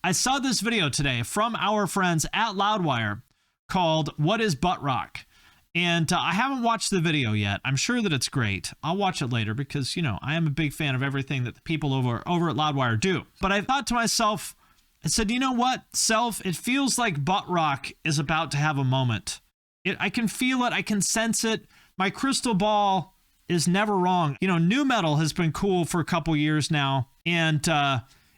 I saw this video today from our friends at Loudwire called What is Butt Rock? And I haven't watched the video yet. I'm sure that it's great. I'll watch it later because, you know, I am a big fan of everything that the people over at Loudwire do. But I thought to myself, I said, you know what, self, it feels like butt rock is about to have a moment. I can feel it. I can sense it. My crystal ball is never wrong. You know, nu metal has been cool for a couple years now. And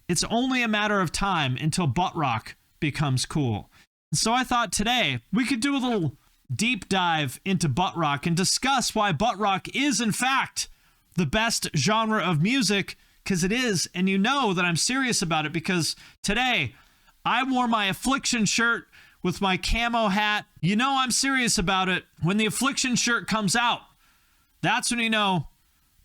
it's only a matter of time until butt rock becomes cool. So I thought today we could do a little deep dive into butt rock and discuss why butt rock is, in fact, the best genre of music, because it is. And you know that I'm serious about it because today I wore my Affliction shirt with my camo hat. You know I'm serious about it. When the Affliction shirt comes out, that's when you know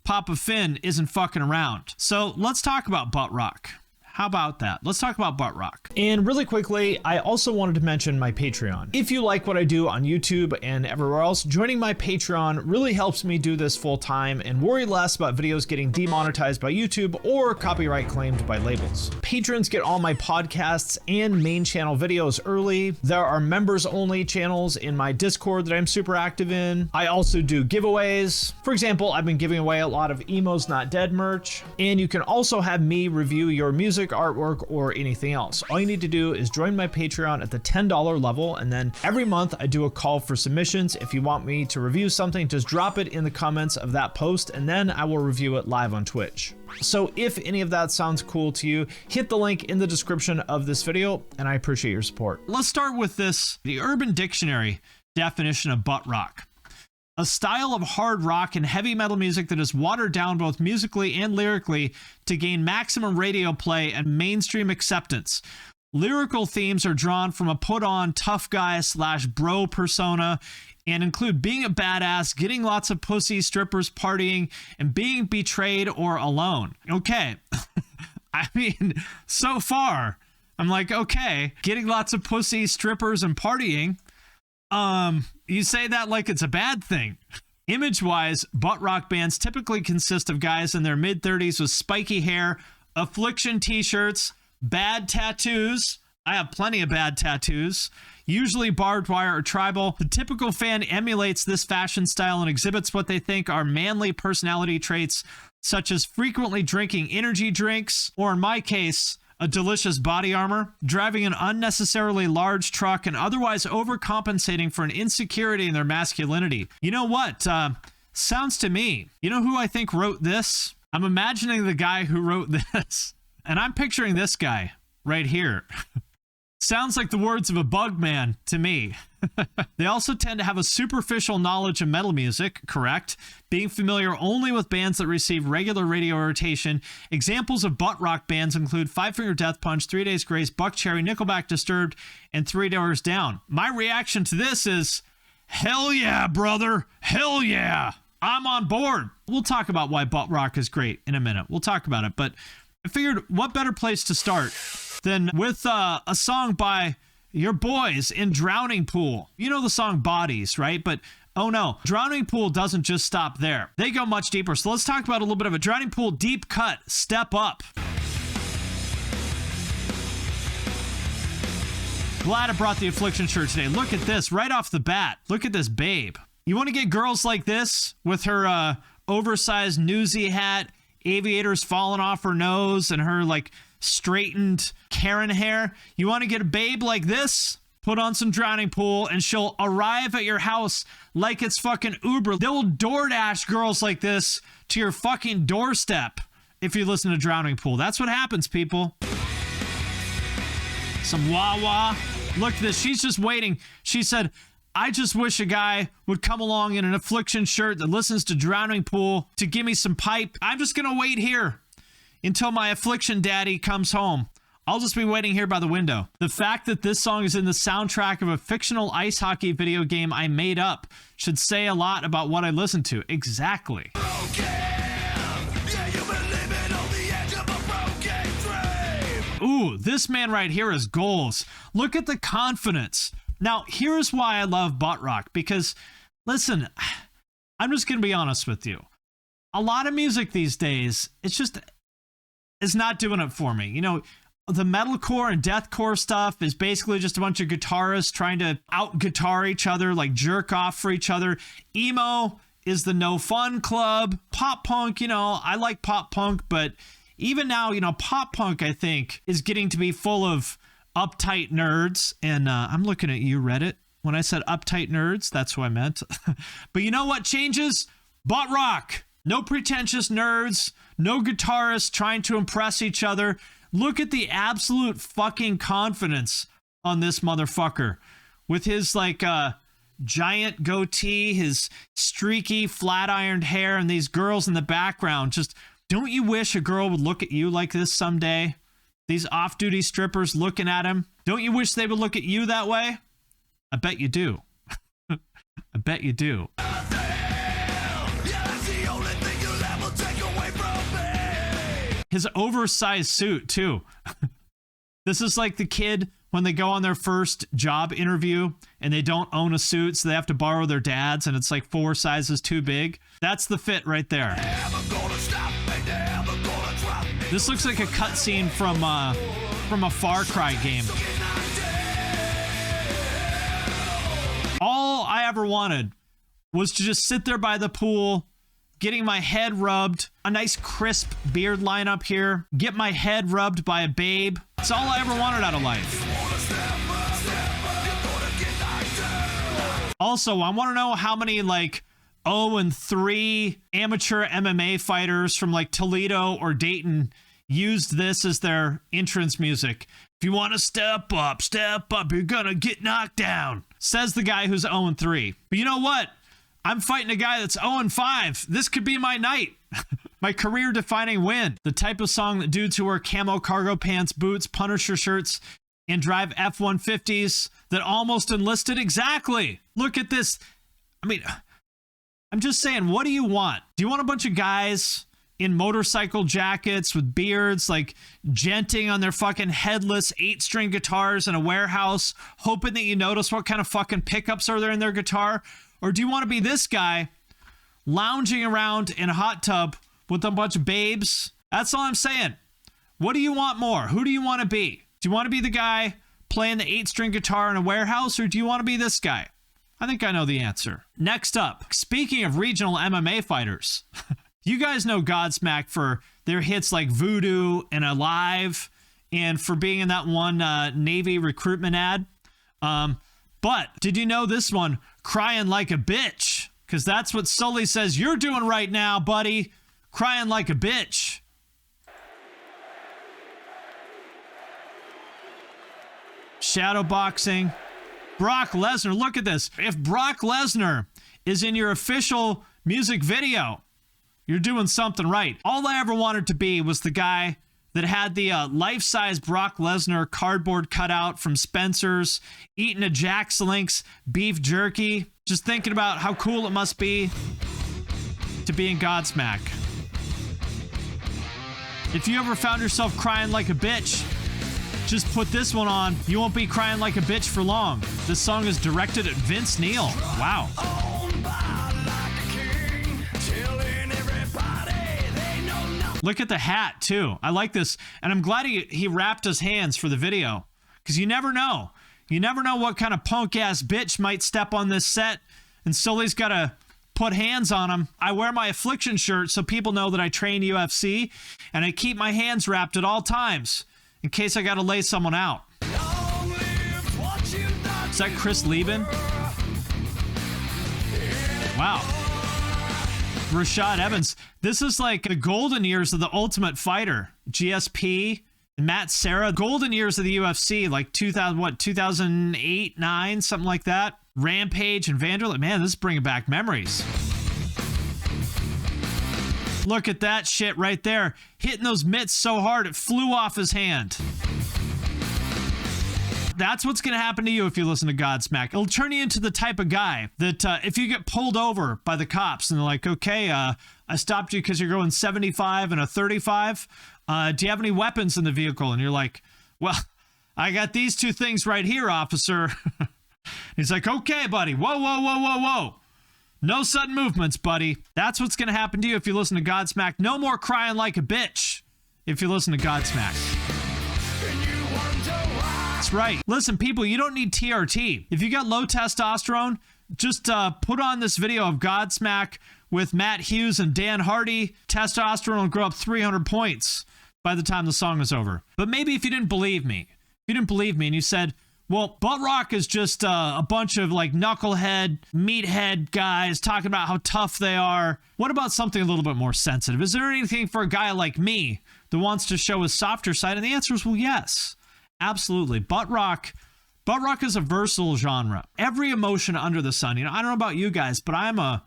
Papa Finn isn't fucking around. So let's talk about butt rock. How about that? Let's talk about butt rock. And really quickly, I also wanted to mention my Patreon. If you like what I do on YouTube and everywhere else, joining my Patreon really helps me do this full time and worry less about videos getting demonetized by YouTube or copyright claimed by labels. Patrons get all my podcasts and main channel videos early. There are members only channels in my Discord that I'm super active in. I also do giveaways. For example, I've been giving away a lot of Emo's Not Dead merch. And you can also have me review your music, artwork, or anything else. All you need to do is join my Patreon at the $10 level, and then every month I do a call for submissions. If you want me to review something, just drop it in the comments of that post, and then I will review it live on Twitch. So if any of that sounds cool to you, hit the link in the description of this video, and I appreciate your support. Let's start with this, the Urban Dictionary definition of butt rock. A style of hard rock and heavy metal music that is watered down both musically and lyrically to gain maximum radio play and mainstream acceptance. Lyrical themes are drawn from a put-on tough guy / bro persona and include being a badass, getting lots of pussy, strippers, partying, and being betrayed or alone. Okay. I mean, so far, I'm like, okay, getting lots of pussy, strippers, and partying. You say that like it's a bad thing. Image-wise, butt rock bands typically consist of guys in their mid-30s with spiky hair, Affliction t-shirts, bad tattoos. I have plenty of bad tattoos, usually barbed wire or tribal. The typical fan emulates this fashion style and exhibits what they think are manly personality traits, such as frequently drinking energy drinks, or in my case, a delicious body armor, driving an unnecessarily large truck, and otherwise overcompensating for an insecurity in their masculinity. You know what? Sounds to me, you know who I think wrote this? I'm imagining the guy who wrote this, and I'm picturing this guy right here. Sounds like the words of a bug man to me. They also tend to have a superficial knowledge of metal music, correct? Being familiar only with bands that receive regular radio rotation. Examples of butt rock bands include Five Finger Death Punch, 3 Days Grace, Buckcherry, Nickelback, Disturbed, and 3 Doors Down. My reaction to this is, hell yeah, brother. Hell yeah. I'm on board. We'll talk about why butt rock is great in a minute. We'll talk about it, but I figured what better place to start than with a song by your boys in Drowning Pool. You know the song Bodies, right? But oh no, Drowning Pool doesn't just stop there. They go much deeper. So let's talk about a little bit of a Drowning Pool deep cut, Step Up. Glad I brought the Affliction shirt today. Look at this right off the bat. Look at this babe. You want to get girls like this with her oversized newsy hat, aviators falling off her nose, and her like straightened Karen hair? You want to get a babe like this? Put on some Drowning Pool and she'll arrive at your house like it's fucking Uber. They will DoorDash girls like this to your fucking doorstep if you listen to Drowning Pool. That's what happens, people. Some wah-wah. Look at this. She's just waiting. She said, I just wish a guy would come along in an Affliction shirt that listens to Drowning Pool to give me some pipe. I'm just going to wait here until my Affliction daddy comes home. I'll just be waiting here by the window. The fact that this song is in the soundtrack of a fictional ice hockey video game I made up should say a lot about what I listen to. Exactly. Ooh, this man right here is goals. Look at the confidence. Now, here's why I love butt rock, because, listen, I'm just going to be honest with you. A lot of music these days, it's not doing it for me. You know, The metalcore and deathcore stuff is basically just a bunch of guitarists trying to out-guitar each other, like jerk off for each other. Emo is the no fun club. Pop punk, you know, I like pop punk, but even now, you know, pop punk, I think, is getting to be full of uptight nerds. And I'm looking at you, Reddit. When I said uptight nerds, that's who I meant. But you know what changes? Butt rock. No pretentious nerds. No guitarists trying to impress each other. Look at the absolute fucking confidence on this motherfucker. With his, like, giant goatee, his streaky, flat-ironed hair, and these girls in the background. Just, don't you wish a girl would look at you like this someday? These off-duty strippers looking at him. Don't you wish they would look at you that way? I bet you do. I bet you do. His oversized suit, too. This is like the kid when they go on their first job interview and they don't own a suit, so they have to borrow their dad's, and it's like 4 sizes too big. That's the fit right there. This looks like a cutscene from a Far Cry game. All I ever wanted was to just sit there by the pool, getting my head rubbed, a nice crisp beard line up here, get my head rubbed by a babe. It's all I ever wanted out of life. Also, I want to know how many, like, 0-3 amateur MMA fighters from, like, Toledo or Dayton used this as their entrance music. If you want to step up, you're gonna get knocked down. Says the guy who's 0-3. But you know what? I'm fighting a guy that's 0-5. This could be my night. My career-defining win. The type of song that dudes who wear camo cargo pants, boots, Punisher shirts, and drive F-150s that almost enlisted. Exactly. Look at this. I mean, I'm just saying, what do you want? Do you want a bunch of guys in motorcycle jackets with beards, like genting on their fucking headless 8-string guitars in a warehouse, hoping that you notice what kind of fucking pickups are there in their guitar? Or do you want to be this guy lounging around in a hot tub with a bunch of babes? That's all I'm saying. What do you want more? Who do you want to be? Do you want to be the guy playing the 8-string guitar in a warehouse, or do you want to be this guy? I think I know the answer. Next up, speaking of regional MMA fighters, you guys know Godsmack for their hits like Voodoo and Alive, and for being in that one Navy recruitment ad. But did you know this one, Crying Like a Bitch? Because that's what Sully says you're doing right now, buddy. Crying like a bitch. Shadowboxing. Brock Lesnar, look at this. If Brock Lesnar is in your official music video, you're doing something right. All I ever wanted to be was the guy that had the life-size Brock Lesnar cardboard cutout from Spencer's, eating a Jack's Link's beef jerky, just thinking about how cool it must be to be in Godsmack. If you ever found yourself crying like a bitch, just put this one on. You won't be crying like a bitch for long. This song is directed at Vince Neil. Wow. Look at the hat, too. I like this. And I'm glad he wrapped his hands for the video. Because you never know. You never know what kind of punk-ass bitch might step on this set. And Sully's got to put hands on him. I wear my Affliction shirt so people know that I train UFC. And I keep my hands wrapped at all times, in case I got to lay someone out. Is that Chris Lieben? Wow. Rashad Evans. This is like the golden years of the Ultimate Fighter. GSP, Matt Serra. Golden years of the UFC, like 2008, 9, something like that. Rampage and Vanderlei. Man, this is bringing back memories. Look at that shit right there. Hitting those mitts so hard it flew off his hand. That's what's going to happen to you if you listen to Godsmack. It'll turn you into the type of guy that if you get pulled over by the cops and they're like, okay, I stopped you because you're going 75 and a 35. Do you have any weapons in the vehicle? And you're like, well, I got these 2 things right here, officer. He's like, okay, buddy. Whoa, whoa, whoa, whoa, whoa. No sudden movements, buddy. That's what's going to happen to you if you listen to Godsmack. No more crying like a bitch if you listen to Godsmack. That's right. Listen, people, you don't need TRT. If you got low testosterone, just put on this video of Godsmack with Matt Hughes and Dan Hardy. Testosterone will grow up 300 points by the time the song is over. But maybe if you didn't believe me, and you said, well, butt rock is just a bunch of like knucklehead, meathead guys talking about how tough they are. What about something a little bit more sensitive? Is there anything for a guy like me that wants to show his softer side? And the answer is, well, yes, absolutely. Butt rock is a versatile genre. Every emotion under the sun. You know, I don't know about you guys, but I'm a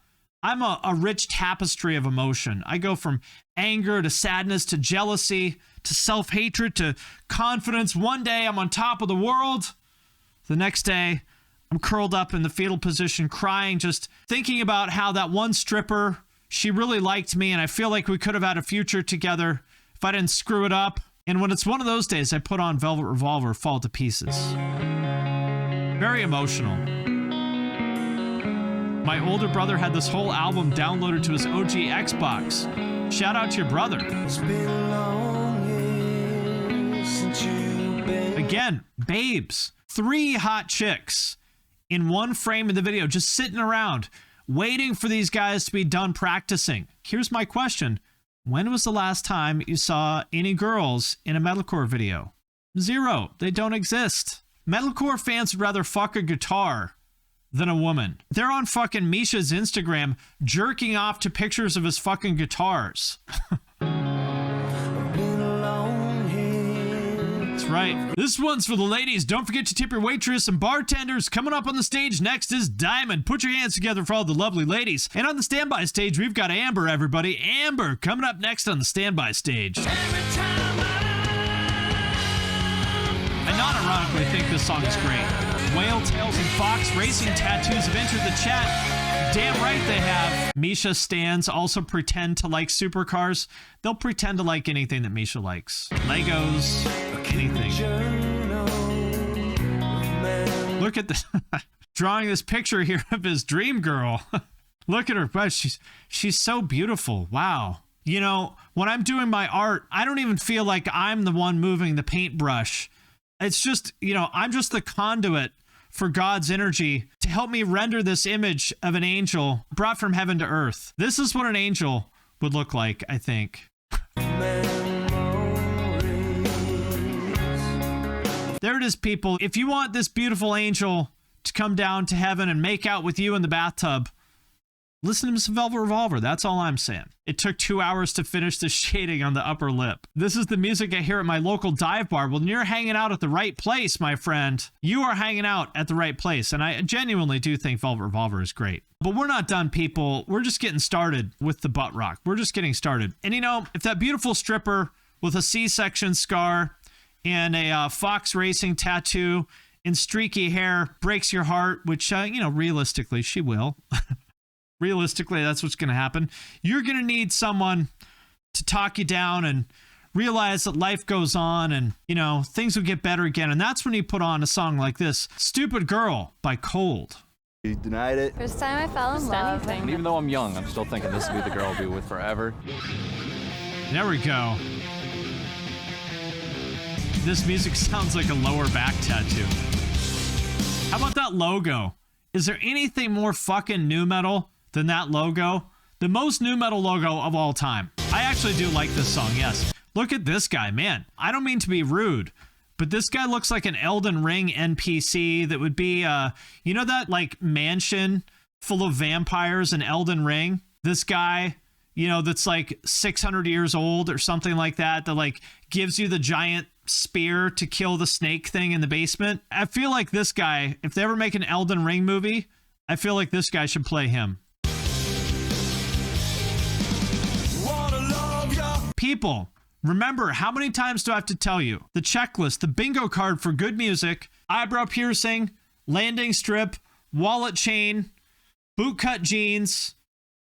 rich tapestry of emotion. I go from anger to sadness to jealousy to self-hatred to confidence. One day I'm on top of the world. The next day, I'm curled up in the fetal position, crying, just thinking about how that one stripper, she really liked me, and I feel like we could have had a future together if I didn't screw it up. And when it's one of those days, I put on Velvet Revolver, Fall to Pieces. Very emotional. My older brother had this whole album downloaded to his OG Xbox. Shout out to your brother. It's been a long year since you've been... Again, babes. 3 hot chicks in one frame of the video, just sitting around, waiting for these guys to be done practicing. Here's my question. When was the last time you saw any girls in a metalcore video? 0. They don't exist. Metalcore fans would rather fuck a guitar than a woman. They're on fucking Misha's Instagram jerking off to pictures of his fucking guitars. Right. This one's for the ladies. Don't forget to tip your waitress and bartenders. Coming up on the stage next is Diamond. Put your hands together for all the lovely ladies. And on the standby stage, we've got Amber, everybody. Amber coming up next on the standby stage. I non-ironically think this song is great. Whale tails and fox racing tattoos have entered the chat. Damn right they have. Misha stans also pretend to like supercars. They'll pretend to like anything that Misha likes. Legos, anything. Look at this. Drawing this picture here of his dream girl. Look at her. Wow, she's so beautiful. Wow. You know, when I'm doing my art, I don't even feel like I'm the one moving the paintbrush. It's just, you know, I'm just the conduit for God's energy to help me render this image of an angel brought from heaven to earth. This is what an angel would look like, I think. There it is, people. If you want this beautiful angel to come down to heaven and make out with you in the bathtub, listen to some Velvet Revolver. That's all I'm saying. It took 2 hours to finish the shading on the upper lip. This is the music I hear at my local dive bar. Well, you're hanging out at the right place, my friend. You are hanging out at the right place. And I genuinely do think Velvet Revolver is great. But we're not done, people. We're just getting started with the butt rock. We're just getting started. And you know, if that beautiful stripper with a C-section scar and a fox racing tattoo and streaky hair breaks your heart, which, you know, realistically, she will. Realistically, that's what's going to happen. You're going to need someone to talk you down and realize that life goes on and, you know, things will get better again. And that's when you put on a song like this, Stupid Girl by Cold. You denied it. First time I fell in love. And even though I'm young, I'm still thinking this will be the girl I'll be with forever. There we go. This music sounds like a lower back tattoo. How about that logo? Is there anything more fucking nu metal than that logo? The most nu metal logo of all time. I actually do like this song, yes. Look at this guy, man. I don't mean to be rude, but this guy looks like an Elden Ring NPC that would be, you know that like mansion full of vampires in Elden Ring? This guy, you know, that's like 600 years old or something like that, that like gives you the giant spear to kill the snake thing in the basement. I feel like this guy, if they ever make an Elden Ring movie, I feel like this guy should play him. People, remember, how many times do I have to tell you? The checklist, the bingo card for good music, eyebrow piercing, landing strip, wallet chain, bootcut jeans,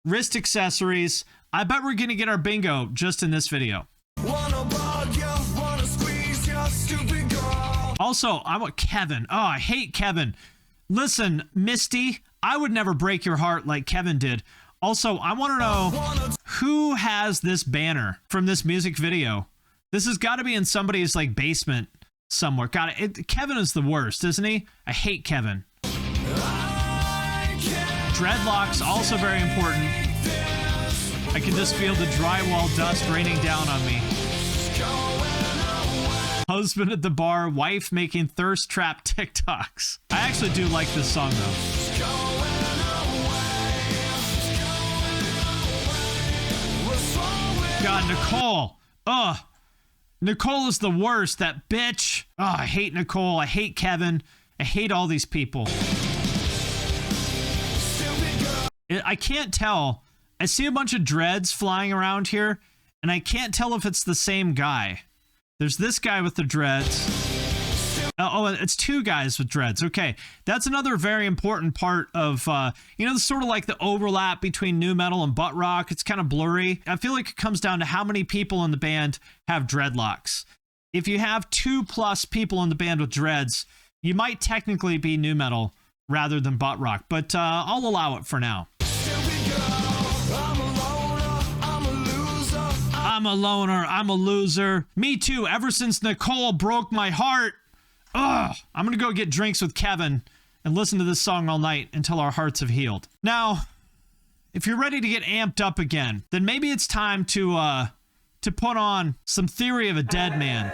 wrist accessories. I bet we're going to get our bingo just in this video. Also, I want Kevin. Oh, I hate Kevin. Listen, Misty, I would never break your heart like Kevin did. Also, I want to know who has this banner from this music video. This has got to be in somebody's like basement somewhere. God, Kevin is the worst, isn't he? I hate Kevin. Dreadlocks, also very important. I can just feel the drywall dust raining down on me. Husband at the bar, wife making thirst trap TikToks. I actually do like this song, though. God, Nicole. Ugh. Nicole is the worst, that bitch. Oh, I hate Nicole. I hate Kevin. I hate all these people. I can't tell. I see a bunch of dreads flying around here, and I can't tell if it's the same guy. There's this guy with the dreads. Oh, it's two guys with dreads. Okay, that's another very important part of, sort of like the overlap between nu metal and butt rock. It's kind of blurry. I feel like it comes down to how many people in the band have dreadlocks. If you have 2+ people in the band with dreads, you might technically be nu metal rather than butt rock, but I'll allow it for now. I'm a loner. I'm a loser. Me too. Ever since Nicole broke my heart. Ugh. I'm going to go get drinks with Kevin and listen to this song all night until our hearts have healed. Now, if you're ready to get amped up again, then maybe it's time to put on some Theory of a Deadman.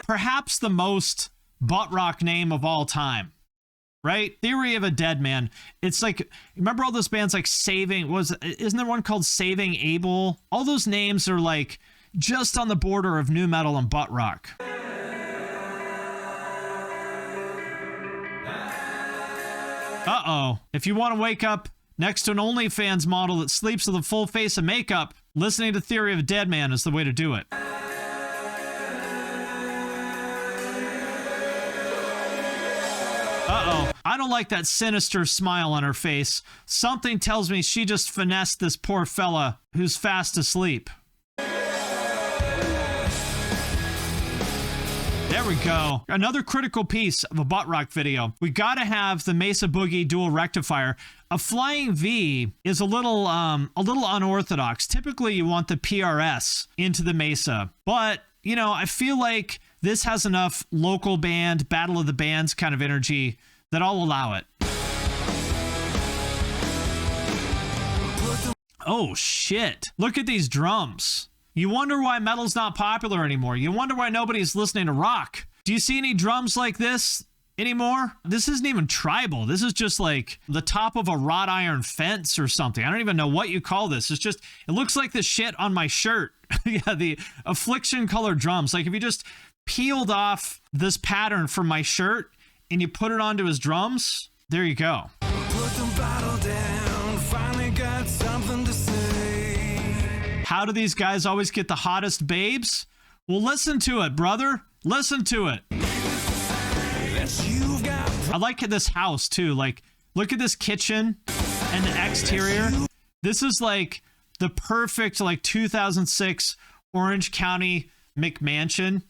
Perhaps the most butt rock name of all time. Right? Theory of a Deadman. It's like, remember all those bands like isn't there one called Saving Abel? All those names are like just on the border of nu metal and butt rock. Uh-oh. If you want to wake up next to an OnlyFans model that sleeps with a full face of makeup, listening to Theory of a Deadman is the way to do it. Uh-oh. I don't like that sinister smile on her face. Something tells me she just finessed this poor fella who's fast asleep. There we go. Another critical piece of a butt rock video. We gotta have the Mesa Boogie dual rectifier. A flying V is a little unorthodox. Typically, you want the PRS into the Mesa, but I feel like this has enough local band, Battle of the Bands kind of energy that I'll allow it. Oh, shit. Look at these drums. You wonder why metal's not popular anymore. You wonder why nobody's listening to rock. Do you see any drums like this anymore? This isn't even tribal. This is just like the top of a wrought iron fence or something. I don't even know what you call this. It looks like the shit on my shirt. Yeah, the affliction colored drums. Like if you just peeled off this pattern from my shirt and you put it onto his drums, there you go. Put the bottle down, finally got something to say. How do these guys always get the hottest babes? Well, listen to it, brother. Listen to it. I like this house too. Like, look at this kitchen and the exterior. This is like the perfect, like 2006 Orange County McMansion,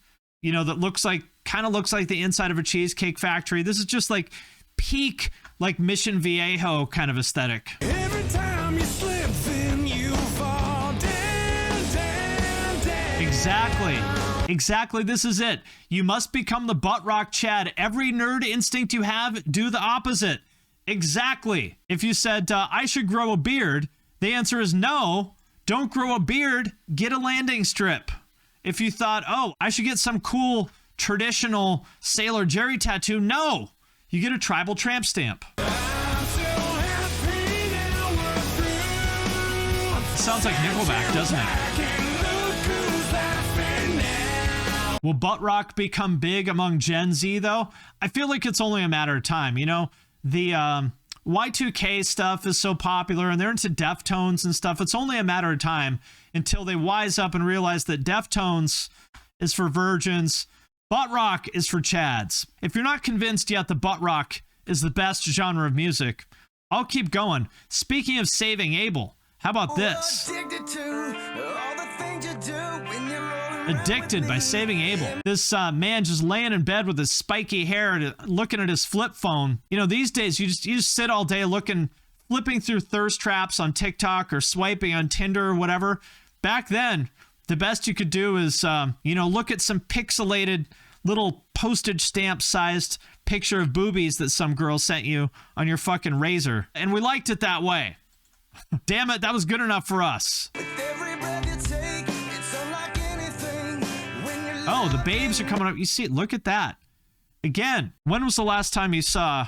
that kind of looks like the inside of a cheesecake factory. This is just like peak, like Mission Viejo kind of aesthetic. Every time you slip, then you fall down. Exactly. This is it. You must become the butt rock Chad. Every nerd instinct you have, do the opposite. Exactly. If you said, I should grow a beard, the answer is no. Don't grow a beard. Get a landing strip. If you thought, oh, I should get some cool traditional Sailor Jerry tattoo, no. You get a tribal tramp stamp. Sounds like Nickelback, doesn't it? Will butt rock become big among Gen Z, though? I feel like it's only a matter of time. The Y2K stuff is so popular, and they're into Deftones and stuff. It's only a matter of time until they wise up and realize that Deftones is for virgins, butt rock is for chads. If you're not convinced yet that butt rock is the best genre of music, I'll keep going. Speaking of Saving Abel, how about this? Addicted by Saving Abel. This man just laying in bed with his spiky hair and looking at his flip phone. These days you just sit all day flipping through thirst traps on TikTok or swiping on Tinder or whatever. Back then, the best you could do is, look at some pixelated little postage stamp sized picture of boobies that some girl sent you on your fucking razor. And we liked it that way. Damn it, that was good enough for us. Oh, the babes are coming up. You see it. Look at that. Again, when was the last time you saw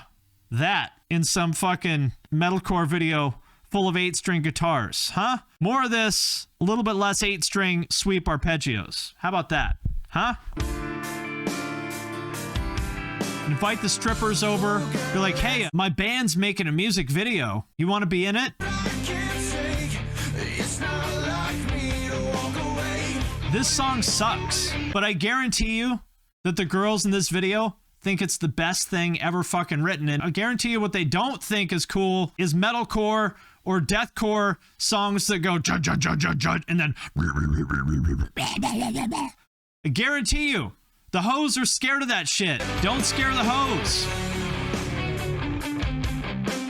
that in some fucking metalcore video full of 8-string guitars, huh? More of this, a little bit less 8-string sweep arpeggios. How about that, huh? Invite the strippers over. You're like, hey, my band's making a music video. You want to be in it? This song sucks, but I guarantee you that the girls in this video think it's the best thing ever fucking written. And I guarantee you what they don't think is cool is metalcore or deathcore songs that go jud, jud, jud, jud, jud, and then I guarantee you the hoes are scared of that shit. Don't scare the hoes.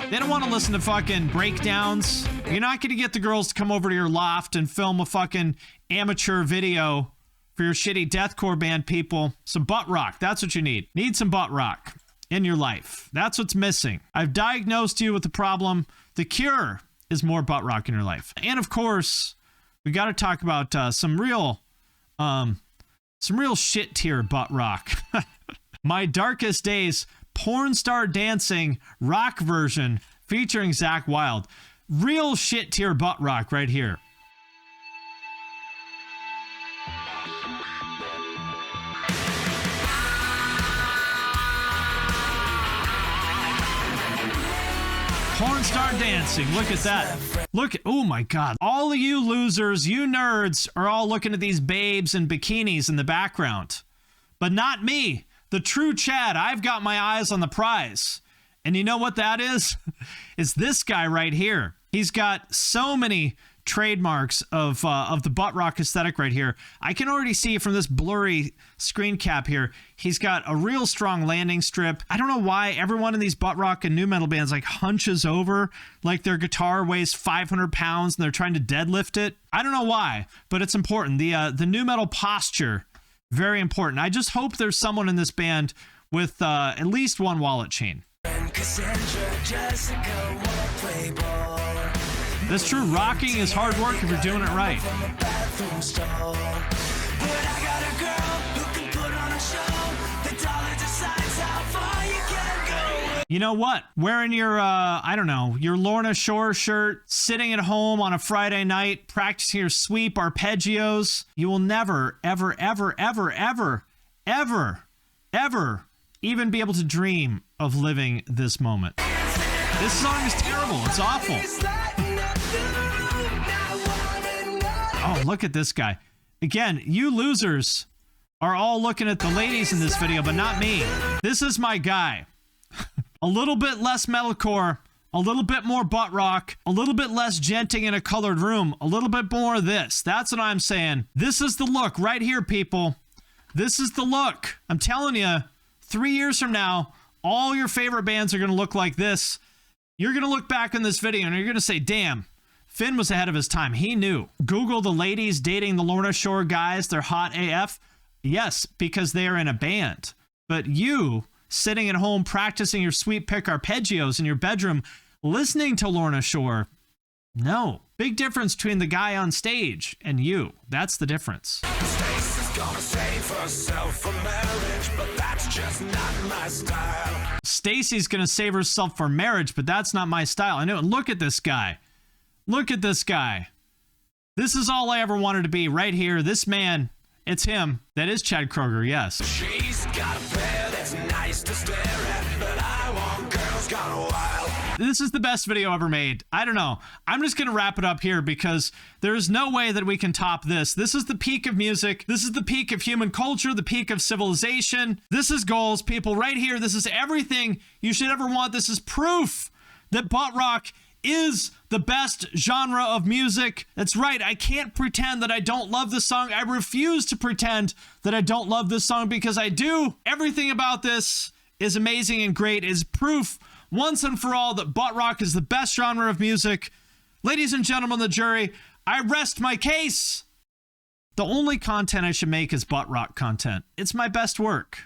They don't want to listen to fucking breakdowns. You're not going to get the girls to come over to your loft and film a fucking amateur video for your shitty deathcore band, people. Some butt rock. That's what you need. Need some butt rock in your life. That's what's missing. I've diagnosed you with the problem. The cure is more butt rock in your life. And of course, we got to talk about some real shit tier butt rock. My Darkest Days porn star dancing rock version featuring Zakk Wylde. Real shit tier butt rock right here. Porn star dancing. Look at that. Look at, oh my God. All of you losers, you nerds are all looking at these babes in bikinis in the background. But not me. The true Chad. I've got my eyes on the prize. And you know what that is? It's this guy right here. He's got so many trademarks of the butt rock aesthetic right here. I can already see from this blurry screen cap here, he's got a real strong landing strip. I don't know why everyone in these butt rock and nu metal bands like hunches over like their guitar weighs 500 pounds and they're trying to deadlift it. I don't know why, but it's important. The nu metal posture, very important. I just hope there's someone in this band with at least one wallet chain. That's true. Rocking is hard work if you're doing it right. You know what? Wearing your, I don't know, your Lorna Shore shirt, sitting at home on a Friday night, practicing your sweep arpeggios. You will never, ever, ever, ever, ever, ever, ever even be able to dream of living this moment. This song is terrible. It's awful. Oh, look at this guy. Again, you losers are all looking at the ladies in this video, but not me. This is my guy. A little bit less metalcore, a little bit more butt rock, a little bit less genting in a colored room, a little bit more of this. That's what I'm saying. This is the look right here, people. This is the look. I'm telling you, 3 years from now, all your favorite bands are going to look like this. You're going to look back on this video and you're going to say, damn, Finn was ahead of his time. He knew. Google the ladies dating the Lorna Shore guys. They're hot AF. Yes, because they are in a band. But you, sitting at home practicing your sweet pick arpeggios in your bedroom, listening to Lorna Shore, no. Big difference between the guy on stage and you. That's the difference. Stacy's gonna save herself for marriage, but that's just not my style. Stacy's gonna save herself for marriage, but that's not my style. I know. Look at this guy. Look at this guy. This is all I ever wanted to be right here. This man, it's him. That is Chad Kroeger, yes. She's got a pair that's nice to stare at, but I want girls gone wild. This is the best video ever made. I don't know. I'm just going to wrap it up here because there is no way that we can top this. This is the peak of music. This is the peak of human culture, the peak of civilization. This is goals, people, right here. This is everything you should ever want. This is proof that butt rock is the best genre of music. That's right. I can't pretend that I don't love this song. I refuse to pretend that I don't love this song because I do. Everything about this is amazing and great. Is proof once and for all that butt rock is the best genre of music. Ladies and gentlemen, the jury, I rest my case. The only content I should make is butt rock content. It's my best work.